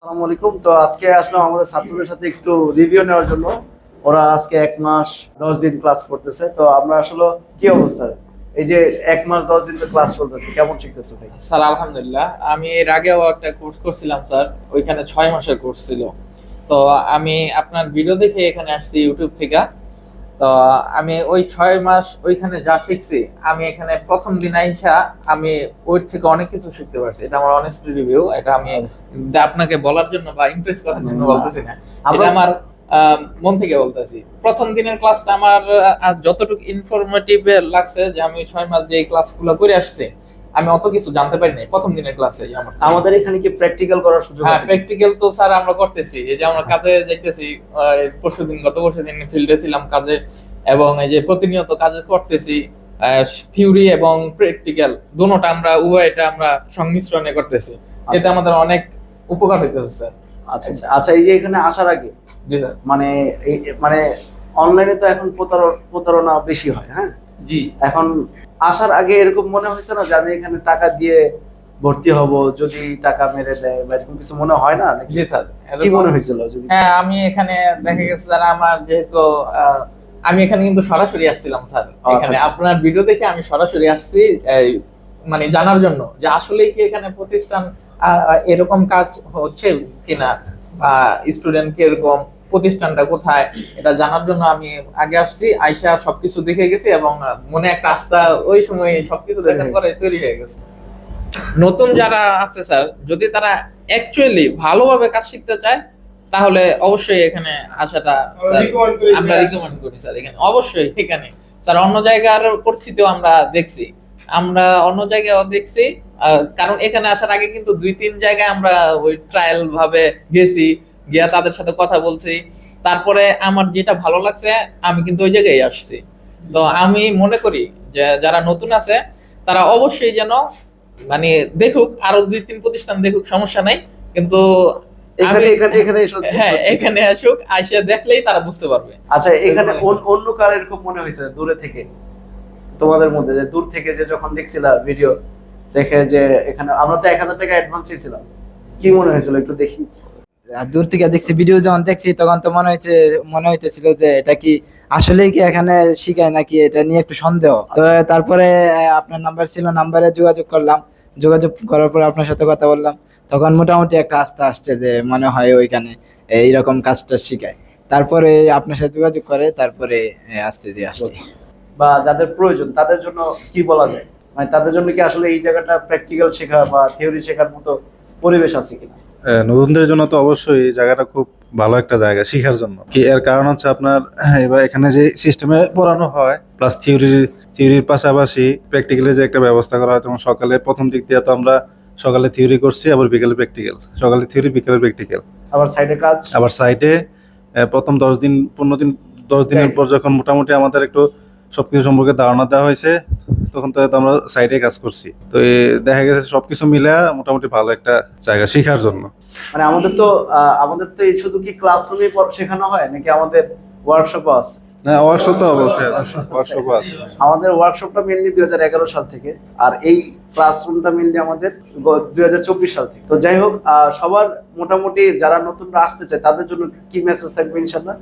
আসসালামু আলাইকুম। তো আজকে আসলাম আমাদের ছাত্রদের সাথে একটু রিভিউ নেওয়ার জন্য। ওরা আজকে 1 মাস 10 দিন ক্লাস করতেছে। তো আমরা আসলে কি অবস্থা, এই যে 1 মাস 10 দিন তো ক্লাস চলতেছে, কেমন শিখতেছে ভাই? স্যার আলহামদুলিল্লাহ, আমি এর আগেও একটা কোর্স করছিলাম স্যার। ওইখানে 6 মাসের কোর্স ছিল। তো আমি আপনার ভিডিও দেখে এখানে আসছি ইউটিউব থেকে। তো আমি ওই 6 মাস ওইখানে যা শিখছি, আমি এখানে প্রথম দিন আইসা আমি ওর থেকে অনেক কিছু শিখতে পারছি। এটা আমার অনেস্ট রিভিউ। এটা আমি আপনাকে বলার জন্য বা ইমপ্রেস করার জন্য বলতেছি না, এটা আমার মন থেকে বলতেছি। প্রথম দিনের ক্লাসটা আমার যতটুকু ইনফরমেটিভ লাগছে, যে আমি 6 মাস যে ক্লাসগুলো করে আসছি, আমি অত কিছু জানতে পারি নাই প্রথম দিনের ক্লাসে। আমাদের এখানে কি প্র্যাকটিক্যাল করার সুযোগ হ্যাঁ, আছে? প্র্যাকটিক্যাল তো স্যার আমরা করতেছি। এই যে আমরা কাজে যাইতেছি, গত পরশুদিন ফিল্ডে ছিলাম কাজে, এবং এই যে প্রতিনিয়ত কাজ করতেছি। থিওরি এবং প্র্যাকটিক্যাল দুটোটা আমরা উভয়টা আমরা সংমিশ্রণে করতেছি। এতে আমাদের অনেক উপকার হইতেছে স্যার। আচ্ছা আচ্ছা আচ্ছা, এই যে এখানে আসার আগে জি স্যার। মানে মানে অনলাইনে তো এখন প্রতারণা বেশি হয়, হ্যাঁ? জি। এখন আসার আগে এরকম মনে হয়েছে না যে আমি এখানে টাকা দিয়ে ভর্তি হব, যদি টাকা মেরে দেয় বা এরকম কিছু মনে হয় না নাকি? জি স্যার। কি মনে হয়েছিল যদি? হ্যাঁ, আমি এখানে দেখা গেছে স্যার, আমার যেহেতু আমি এখানে কিন্তু সরাসরি আসছিলাম স্যার। এখানে আচ্ছা। আপনার ভিডিও দেখে আমি সরাসরি আসছি, এই মানে জানার জন্য যে আসলে কি এখানে প্রতিষ্ঠান এরকম কাজ হচ্ছে কিনা, বা স্টুডেন্ট কি এরকম, প্রতিষ্ঠানটা কোথায়, এটা জানার জন্য আমি আগে আসছি। আইসা সবকিছু দেখে গেছি, এবং মনে একটা আস্থা ওই সময় সবকিছু দেখার পরে তৈরি হয়ে গেছে। নতুন যারা আছে স্যার, যদি তারা অ্যাকচুয়ালি ভালোভাবে কাজ শিখতে চায়, তাহলে অবশ্যই এখানে আসাটা স্যার আমরা রিকমেন্ড করি স্যার। এখানে অবশ্যই, এখানে স্যার অন্য জায়গার পরিস্থিতিও আমরা দেখছি, অন্য জায়গায়ও দেখছি। কারণ এখানে আসার আগে কিন্তু 2-3 জায়গায় আমরা ওই ট্রায়াল ভাবে গেছি, গিয়া তাদের সাথে কথা বলছি। তারপরে আমার যেটা ভালো লাগছে, আমি কিন্তু ওই জায়গায় আসছি। তো আমি মনে করি যে যারা নতুন আছে, তারা অবশ্যই যেন মানে দেখুক, আরো 2-3 প্রতিষ্ঠান দেখুক, সমস্যা নাই। কিন্তু হ্যাঁ, এখানে আসুক, আইসা দেখলেই তারা বুঝতে পারবে। আচ্ছা, এখানে অন্য কার এরকম মনে হয়েছে দূরে থেকে, তোমাদের মধ্যে যে দূর থেকে যে যখন দেখছিলা ভিডিও দেখে, যে এখানে আমরা তো 1000 টাকা অ্যাডভান্স চেয়েছিলাম, কি মনে হয়েছিল একটু দেখি? আর দূর থেকে দেখছি, ভিডিও যখন দেখছি তখন তো মনে হইতেছিল যে এটা কি আসলেই কি এখানে শিখায় নাকি, এটা নিয়ে একটু সন্দেহ। তো তারপরে আপনার নাম্বার ছিল, নাম্বারে যোগাযোগ করলাম। যোগাযোগ করার পর আপনার সাথে কথা বললাম, তখন মোটামুটি একটা আস্থা আসছে যে মনে হয় ওইখানে এইরকম কাজটা শিখায়। তারপরে আপনার সাথে যোগাযোগ করে তারপরে আস্তে দিয়ে আসছি। বা যাদের প্রয়োজন তাদের জন্য কি বলা যায়, মানে তাদের জন্য কি আসলে এই জায়গাটা প্র্যাকটিক্যাল শেখা বা থিওরি শেখার মতো পরিবেশ আছে কিনা? নতুনদের জন্য তো অবশ্যই এই জায়গাটা খুব ভালো একটা জায়গা শেখার জন্য। কি এর কারণ হচ্ছে আপনার এবার এখানে যে সিস্টেমে পড়ানো হয়, প্লাস থিওরির পাশাপাশি প্র্যাকটিক্যালের যে একটা ব্যবস্থা করা হয়। যেমন সকালে প্রথম দিক দিয়ে তো আমরা সকালে থিওরি করছি, আবার বিকেলে প্র্যাকটিক্যাল। সকালে থিওরি, বিকেলে প্র্যাকটিক্যাল। আবার সাইডে কাজ, আবার সাইটে প্রথম 10 দিন 15 দিন 10 দিনের পর যখন মোটামুটি আমাদের একটু সবকিছু সম্পর্কে ধারণা দেওয়া হয়েছে, তখন তো আমরা সাইডে কাজ করছি। তো দেখা গেছে সবকিছু মিলে মোটামুটি ভালো একটা জায়গা শেখার জন্য। মানে আমাদের তো এই শুধু কি ক্লাসরুমে শেখানো হয় নাকি আমাদের ওয়ার্কশপও আছে? না, ওয়ার্কশপ তো অবশ্যই ওয়ার্কশপও আছে। আমাদের ওয়ার্কশপটা মেনলি 2011 সাল থেকে, আর এই ক্লাসরুমটা মেনলি আমাদের 2024 সাল থেকে। তো যাই হোক, সবার মোটামুটি যারা নতুনরা আসতে চায় তাদের জন্য কি মেসেজ থাকবে? ইনশাআল্লাহ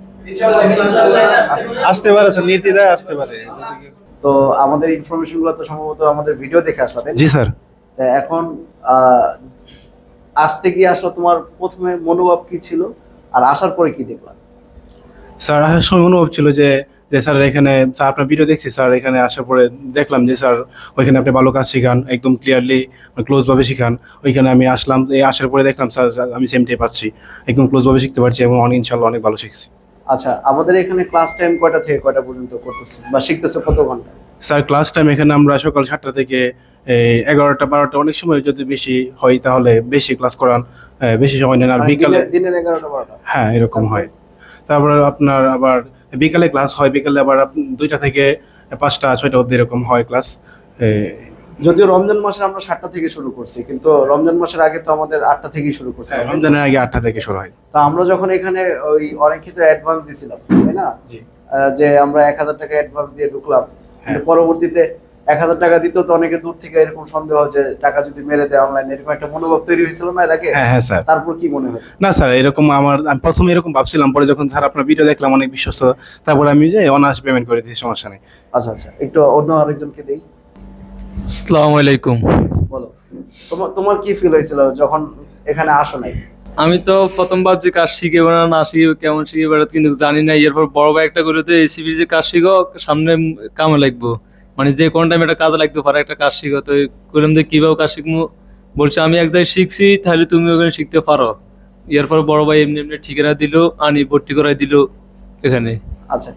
আসতে পারে স্যার, নির্দ্বিধায় আসতে পারে। তো আমাদের ইনফরমেশন গুলো তো সম্ভবত আমাদের ভিডিও দেখে আসলা, তাই না? জি স্যার। এখন আসতে গিয়ে আসলে তোমার প্রথমে মনোভাব কি ছিল, আর আসার পরে কি দেখলা? স্যার আসার সময় অনুভব ছিল যে যে স্যার এখানে, স্যার আপনার ভিডিও দেখছি, স্যার এখানে আসার পরে দেখলাম যে স্যার ওইখানে আপনি ভালো কাজ শেখান, একদম ক্লিয়ারলি ক্লোজভাবে শেখান। ওইখানে আমি আসলাম, এই আসার পরে দেখলাম স্যার আমি সেমটাই পাচ্ছি, একদম ক্লোজভাবে শিখতে পারছি, এবং অনেক ইনশাল্লাহ অনেক ভালো শিখছি। আচ্ছা, আমাদের এখানে ক্লাস টাইম কয়টা থেকে কয়টা পর্যন্ত করতেছে বা শিখতেছে কত ঘন্টা? স্যার ক্লাস টাইম এখানে আমরা সকাল 7টা থেকে 11টা 12টা, অনেক সময় যদি বেশি হয় তাহলে বেশি ক্লাস করান, বেশি সময় নেন। আর মানে বিকালে দিনের 11টা 12টা? হ্যাঁ, এরকম হয়। তারপরে আপনার আবার বিকালে ক্লাস হয়, বিকালে আবার 2টা থেকে 5টা 6টা অবধি এরকম হয় ক্লাস। যদিও রমজান মাসে আমরা 7টা থেকে শুরু করছি, কিন্তু রমজান মাসের আগে তো আমাদের 8টা থেকেই শুরু করছি। রমজানের আগে 8টা থেকে শুরু হয়। তো আমরা যখন এখানে ওই অনেকে তো অ্যাডভান্স দিছিলাম, তাই না? জি। যে আমরা 1000 টাকা অ্যাডভান্স দিয়ে ঢুকলাম, কিন্তু পরবর্তীতে 1,000 টাকা দিতেও তো অনেকে দূর থেকে এরকম সন্দেহ যে টাকা যদি মেরে দেয় অনলাইনে, এরকম একটা মনোভাব তৈরি হয়েছিল না এর আগে? হ্যাঁ হ্যাঁ স্যার। তারপর কি মনে হয়? না স্যার, এরকম আমি প্রথমে এরকম ভাবছিলাম, পরে যখন স্যার আপনার ভিডিও দেখলাম অনেক বিশ্বস্ত, তারপরে আমি যে অনার্স পেমেন্ট করে দিয়েছি, সমস্যা নেই। আচ্ছা আচ্ছা, একটু অন্য আরেকজনকে দেই। আসসালামু আলাইকুম। বলো, তোমার তোমার কি ফিল হয়েছিল যখন এখানে আসো নাই? আমি তো প্রথম ভাবছি কাজ শিখে বেড়া না শিখে কেমন শিখে বেড়া, কিন্তু জানি না। এরপর বড় ভাই একটা করে তো এসিবির যে কাজ শিখো, সামনে কামে লাগবো, মানে যে কোনো টাইমে একটা কাজে লাগতে পারে, একটা কাজ শিখো। তো করলাম যে কিভাবে কাজ শিখবো, বলছে আমি এক জায়গায় শিখছি, তাহলে তুমি ওখানে শিখতে পারো। এরপর বড় ভাই এমনি এমনি ঠিকানা দিল, আনি ভর্তি করাই দিল এখানে। আচ্ছা,